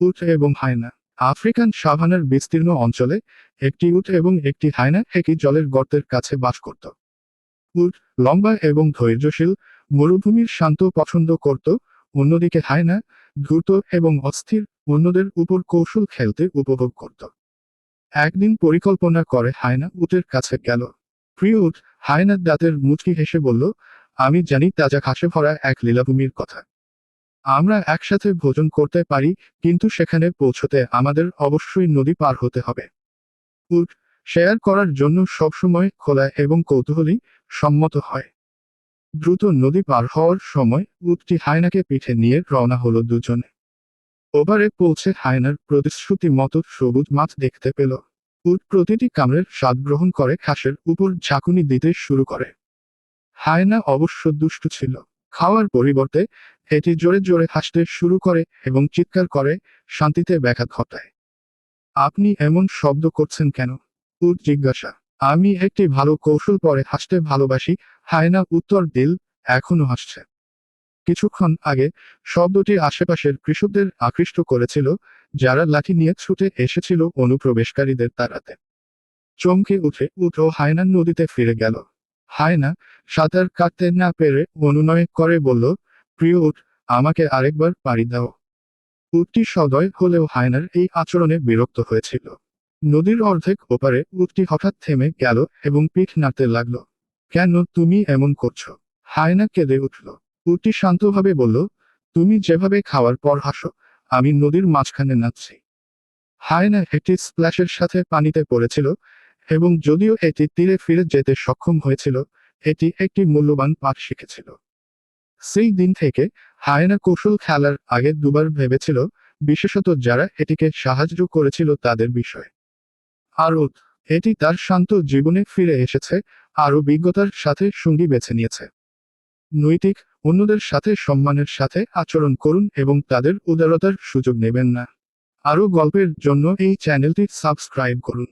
উট এবং হায়না। আফ্রিকান সাভানার বিস্তীর্ণ অঞ্চলে একটি উট এবং একটি হায়না একই জলের গর্তের কাছে বাস করত। উট লম্বা এবং ধৈর্যশীল, মরুভূমির শান্ত পছন্দ করত, অন্যদিকে হায়না দ্রুত এবং অস্থির, অন্যদের উপর কৌশল খেলতে উপভোগ করত। একদিন পরিকল্পনা করে হায়না উটের কাছে গেল। প্রিয় উট, হায়নার দাঁতের মুচকি হেসে বলল, আমি জানি তাজা ঘাসে ভরা এক লীলাভূমির কথা। আমরা একসাথে ভোজন করতে পারি, কিন্তু সেখানে পৌঁছতে আমাদের অবশ্যই নদী পার হতে হবে। উট শেয়ার করার জন্য সবসময় খোলা এবং কৌতূহলী, সম্মত হয়। দ্রুত নদী পার হওয়ার সময় উটটি হায়নাকে পিঠে নিয়ে রওনা হলো দুজনে। ওপারে পৌঁছে হায়নার প্রতিশ্রুতি মতো সবুজ মাছ দেখতে পেল। উট প্রতিটি কামড়ের স্বাদ গ্রহণ করে ঘাসের উপর ঝাঁকুনি দিতে শুরু করে। হায়না অবশ্য দুষ্টু ছিল। খাওয়ার পরিবর্তে এটি জোরে জোরে হাসতে শুরু করে এবং চিৎকার করে, শান্তিতে ব্যাঘাত ঘটায়। আপনি এমন শব্দ করছেন কেন? উট জিজ্ঞাসা। আমি একটি ভালো কৌশল পরে হাসতে ভালোবাসি, হায়না উত্তর দিল, এখনো হাসছে। কিছুক্ষণ আগে শব্দটি আশেপাশের কৃষকদের আকৃষ্ট করেছিল, যারা লাঠি নিয়ে ছুটে এসেছিল অনুপ্রবেশকারীদের তাড়াতে। চমকে উঠে উট ও হায়না নদীতে ফিরে গেল। হায়না সাঁতার কাটতে না পেরে অনুনয় করে বলল, প্রিয় উট, আমাকে আরেকবার পাড়ি দাও। উটটি সদয় হলেও হায়নার এই আচরণে বিরক্ত হয়েছিল। নদীর অর্ধেক ওপারে উটটি হঠাৎ থেমে গেল এবং পিঠ নাড়তে লাগলো। কেন তুমি এমন করছো? হায়না কেঁদে উঠল। উটটি শান্তভাবে বলল, তুমি যেভাবে খাওয়ার পর হাসো, আমি নদীর মাঝখানে নাচছি। হায়না একটি স্প্ল্যাশের সাথে পানিতে পড়েছিল, এবং যদিও এটি তীরে ফিরে যেতে সক্ষম হয়েছিল, এটি একটি মূল্যবান পাঠ শিখেছিল। সেই দিন থেকে হায়না কৌশল খেলার আগে দুবার ভেবেছিল, বিশেষত যারা এটিকে সাহায্য করেছিল তাদের বিষয়ে। আর উট, এটি তার শান্ত জীবনে ফিরে এসেছে, আর অভিজ্ঞতার সাথে সঙ্গী বেছে নিয়েছে। নৈতিক, অন্যদের সাথে সম্মানের সাথে আচরণ করুন এবং তাদের উদারতার সুযোগ নেবেন না। আরও গল্পের জন্য এই চ্যানেলটি সাবস্ক্রাইব করুন।